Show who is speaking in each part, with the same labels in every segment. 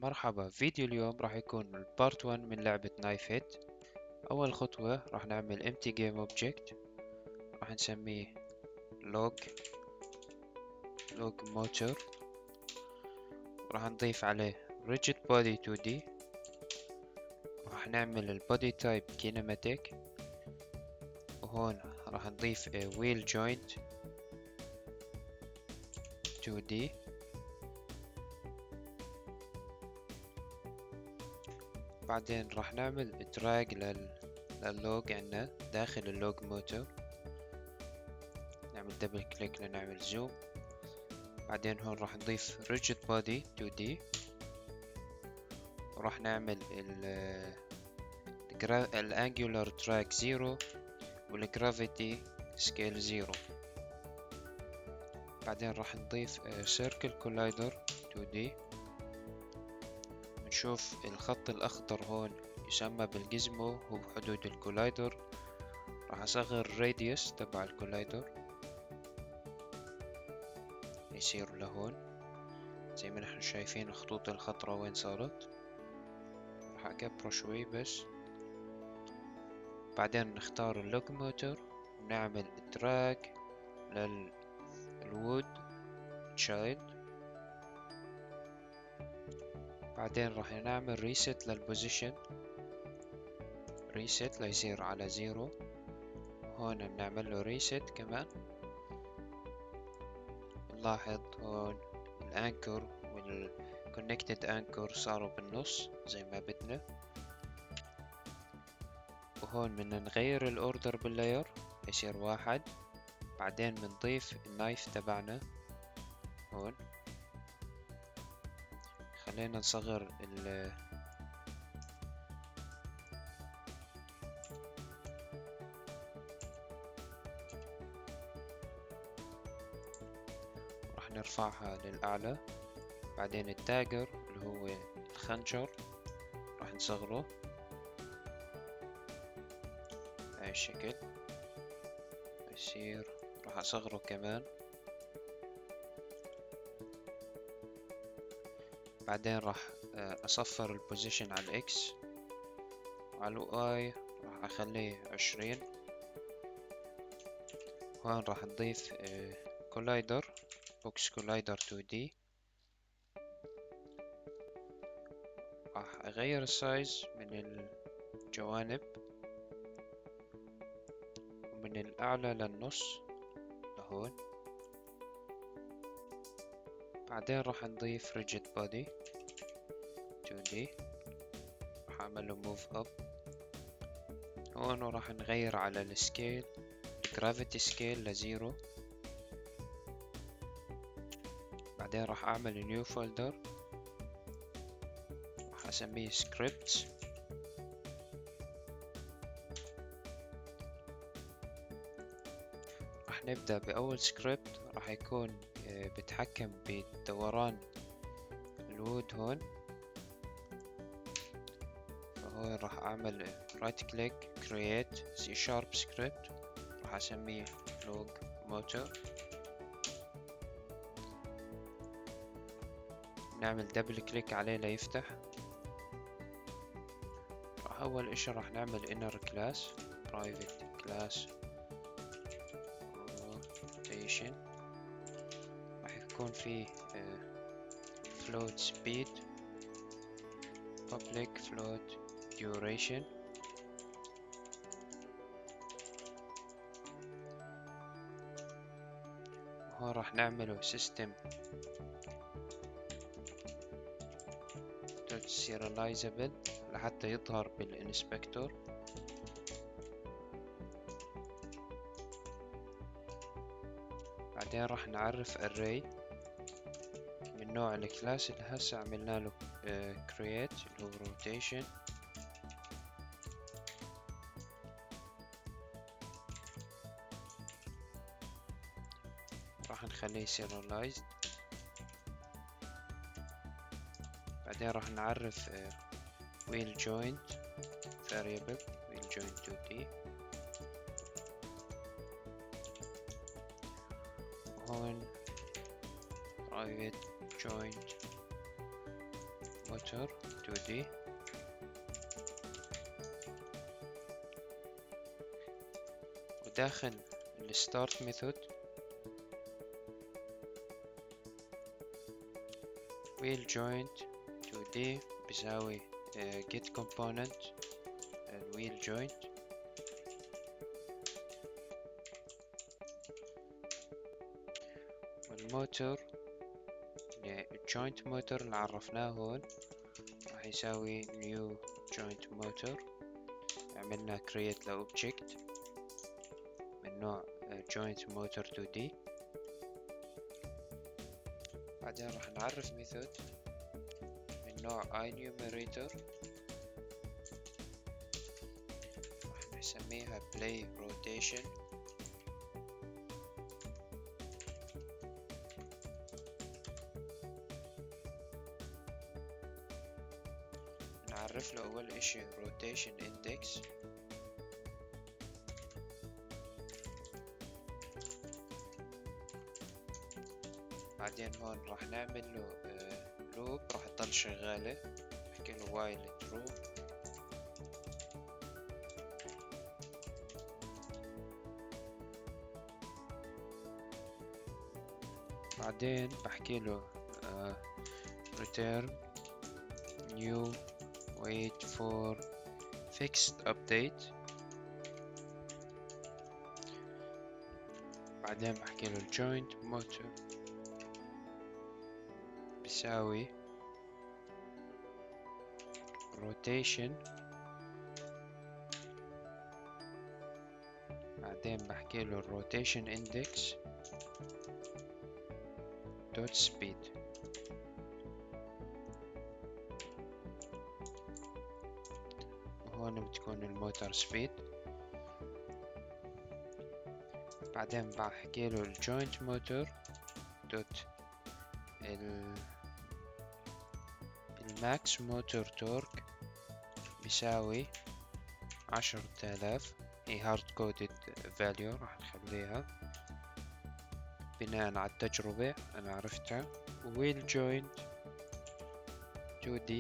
Speaker 1: مرحبا، فيديو اليوم راح يكون البارت 1 من لعبة نايف هيد. أول خطوة راح نعمل empty game object، راح نسميه log motor، راح نضيف عليه rigid body 2D، راح نعمل البودي type kinematic، وهون راح نضيف wheel joint 2D، بعدين راح نعمل دراج لللوج عنا داخل اللوج موتور، نعمل دبل كليك لنعمل زوم. بعدين هون راح نضيف rigid body 2D، وراح نعمل الانجولار drag 0 والجرافيتي سكيل 0. بعدين راح نضيف circle collider 2D. نشوف الخط الأخضر هون يسمى بالجزمو، هو حدود الكولايدر. راح أصغر الراديوس تبع الكولايدر يصير لهون زي ما نحن شايفين الخطوط الخضراء وين صارت. راح أكبره شوي بس. بعدين نختار اللوج موتور ونعمل دراج للوود تشايلد. بعدين راح نعمل ريست للبوزيشن، ريست ليصير على 0. هون بنعمل له ريست كمان. نلاحظ هون الانكر والكونكتد انكر صاروا بالنص زي ما بدنا. وهون بدنا نغير الاوردر باللاير يصير 1. بعدين بنضيف النايف تبعنا هون. خلينا نصغر راح نرفعها للأعلى. بعدين التاجر اللي هو الخنجر راح نصغره بهاي الشكل يصير. راح أصغره كمان. بعدين راح أصفر البوزيشن على الإكس، وعلى الواي راح أخليه 20. هون راح نضيف كولايدر بوكس كولايدر 2D. راح أغير السايز من الجوانب ومن الأعلى للنص لهون. بعدين راح نضيف rigid body 2D، راح أعمل له move up هون. وراح نغير على السكيل gravity scale ل0. بعدين راح أعمل new folder، راح أسميه scripts. راح نبدأ بأول سكريبت، راح يكون بتحكم بدوران الوود هون. فهون راح أعمل right click create C# script، راح أسميه log motor. نعمل دبل كليك عليه ليفتح. أول إشي راح نعمل inner class private class rotation. راح يكون فيه float speed public float duration. وهون راح نعمله system serializable لحتى يظهر بالانسبكتور. بعدين راح نعرف array من نوع الكلاس اللي هسه عملنا له create اللي هو rotation. راح نخليه serialized. بعدين راح نعرف wheel joint variable wheel joint 2D. وهون private joint motor 2D. وداخل الستارت ميثود wheel joint 2D بيساوي get component wheel joint. والموتور الجوينت موتور اللي عرفناه هون راح يساوي new joint motor. عملنا create لobject من نوع joint motor 2D. بعدين راح نعرف ميثود من نوع enumerator راح نسميها play rotation. نعرف له أول إشي rotation index. بعدين هون راح نعمل له لوب راح تضل شغالة. نحكي له while true. بعدين بحكي له return new wait for fixed update. بعدين بحكي له joint motor بيساوي rotation. بعدين بحكي له rotation index dot speed. وهون بتكون الموتور سبيد. بعدين بحكي له الجوينت موتور دوت الماكس موتور تورك بيساوي 10,000. هي هارد كودد فاليو راح نخليها بناء على التجربة أنا عرفتها. ويل جوينت 2D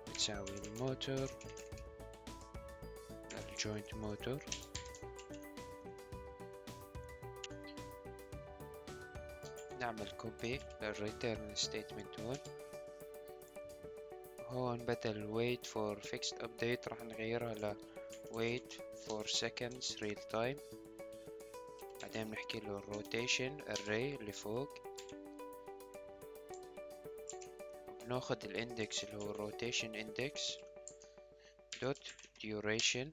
Speaker 1: بتساوي الموتور الجوينت موتور. نعمل كوبي للريتيرن ستيتمنت هون بدل wait for fixed update راح نغيرها ل wait for seconds real time. بعدين نحكي له rotation array اللي فوق. بناخد الاندكس اللي هو rotation index dot duration.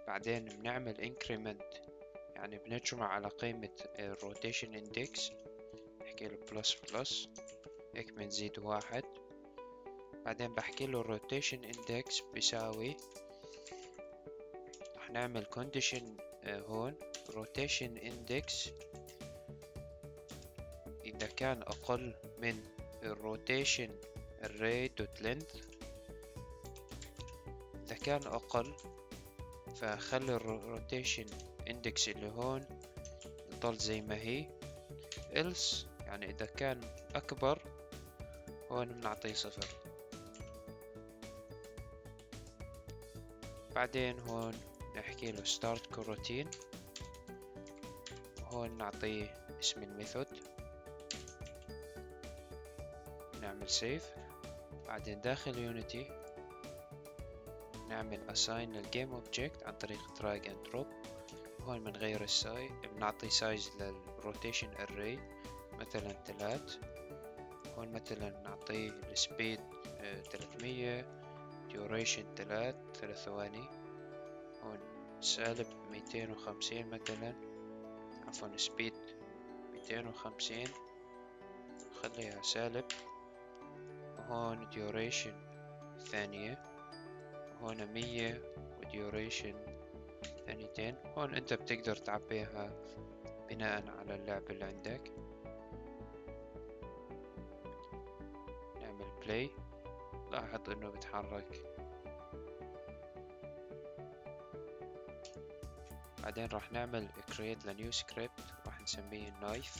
Speaker 1: بعدين بنعمل increment يعني بنجمع على قيمة rotation index. نحكي له plus plus هيك بنزيد 1. بعدين بحكي له rotation index بيساوي رح نعمل condition هون rotation index إذا كان أقل من rotation array dot length. إذا كان أقل فخلي rotation index اللي هون يضل زي ما هي. else يعني إذا كان أكبر هون بنعطيه 0. بعدين هون نحكي له start coroutine وهون نعطيه اسم الميثود. نعمل save. بعدين داخل يونيتي نعمل assign للجيم object عن طريق drag and drop. هون بنغير السايز بنعطي سايز للروتيشن array مثلا 3. هون مثلا نعطيه السبيد 300 duration 3 ثواني. هون سالب 250 مثلا عفوا سبيد 250 خليها سالب. وهون duration ثانية. وهون 100 duration ثانيتين. هون انت بتقدر تعبيها بناء على اللعبة اللي عندك. نعمل play. لاحظ انه بتحرك. بعدين راح نعمل create ل new script راح نسميه knife.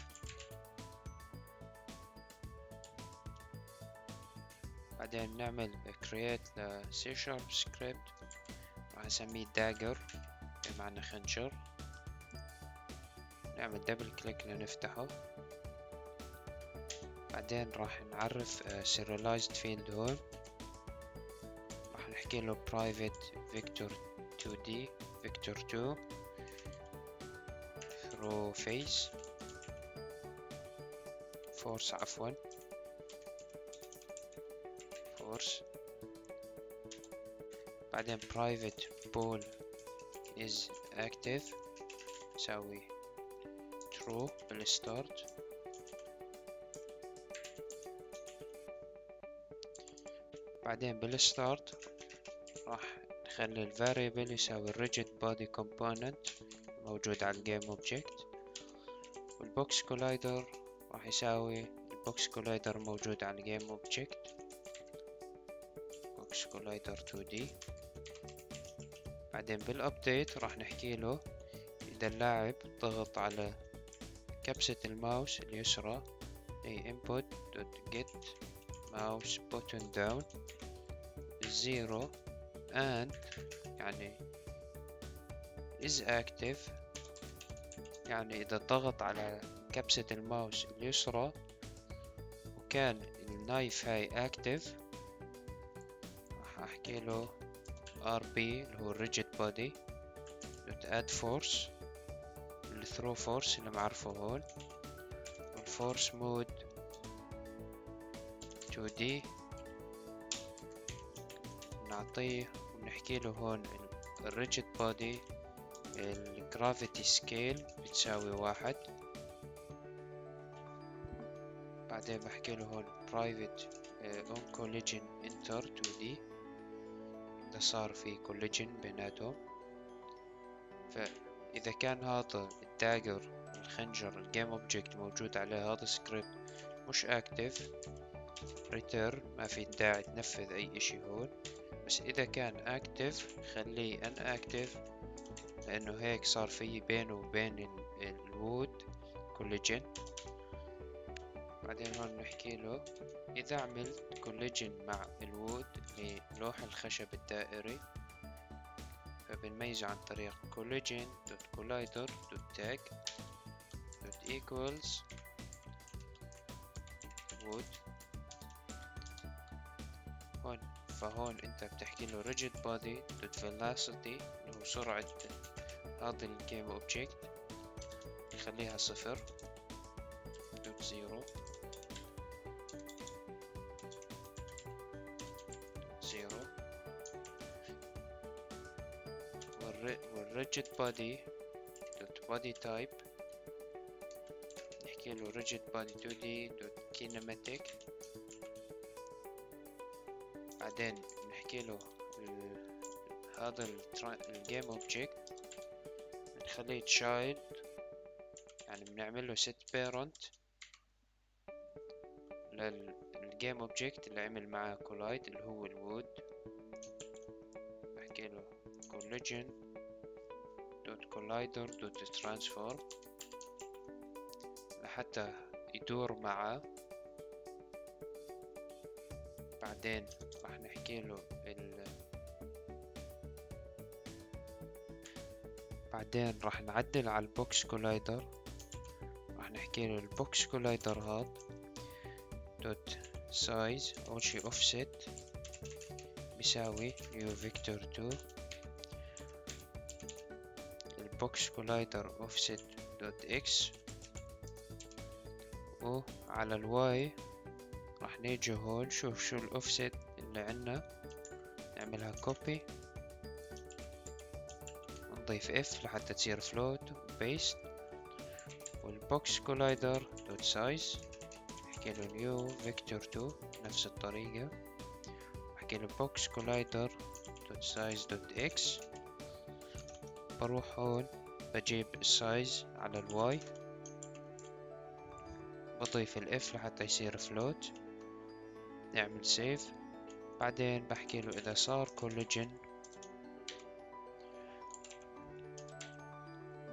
Speaker 1: بعدين نعمل create ل C# script راح نسميه dagger بمعنى خنجر. نعمل دبل كليك لنفتحه. بعدين راح نعرف serialized field هون. راح نحكي له private vector 2D vector 2 through face force عفوا force. بعدين private ball is active نسوي true بالستارت. بعدين بالستارت راح نخلي ال variable يساوي rigid body component موجود على الجيم object، والbox collider راح يساوي الbox collider موجود على الجيم object box collider 2D. بعدين بالupdate راح نحكي له إذا اللاعب ضغط على كبسة الماوس اليسرى input.get mouse button down 0 and يعني is active، يعني إذا ضغط على كبسة الماوس اليسرى وكان النايف هاي active راح أحكي له RB اللي هو rigid body add force ال throw force اللي معرفه هون، والforce mode 2D نعطيه ونحكي له هون الريجيد بودي الجرافيتي سكيل بتساوي 1. بعدين بحكي له هون private on collision enter 2D إذا صار في collision بيناتهم. فإذا كان هذا الداجر الخنجر الجيم اوبجكت موجود عليه هذا السكريبت مش اكتف return، ما في داعي تنفذ اي اشي هون. بس اذا كان اكتف خليه inactive لانه هيك صار في بينه وبين الوود collision. بعدين هون نحكي له اذا عملت collision مع الوود للوح الخشب الدائري فبنميزه عن طريق collision.collider.tag equals wood. هون فهون انت بتحكي له rigid body velocity اللي هو سرعة هذا الجيم اوبجكت نخليها 0 0 والrigid body body type نحكي له rigid body 2D kinematic. بعدين نحكي له هذا الجيم اوبجكت بنخليه child، يعني بنعمل له set parent للجيم اوبجكت اللي عمل معاه collide اللي هو الوود. بحكي له collision.collider.transform لحتى يدور معاه. بعدين راح نحكي له بعدين راح نعدل على البوكس كولايدر. راح نحكي له البوكس كولايدر هاد دوت سايز اول شي اوفست بيساوي نيو فيكتور 2 البوكس كولايدر اوفست دوت اكس، وعلى الواي راح نيجي هون شوف شو الاوفست اللي عنا نعملها كوبي نضيف اف لحتى تصير فلوت وبيست. والبوكس كولايدر دوت سايز نحكي له نيو فيكتور 2 نفس الطريقة. بحكي له بوكس كولايدر دوت سايز دوت اكس، بروح هون بجيب السايز على الواي بضيف الاف لحتى يصير فلوت نعمل سيف. بعدين بحكي له اذا صار collision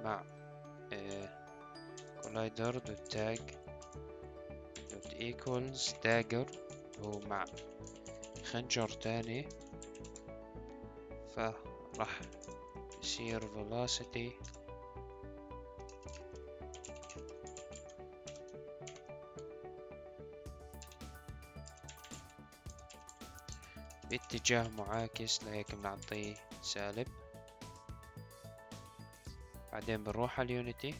Speaker 1: مع collider.tag.equals dagger هو مع خنجر تاني، فراح يصير velocity باتجاه معاكس، لهيك بنعطيه سالب. بعدين بنروح على اليونيتي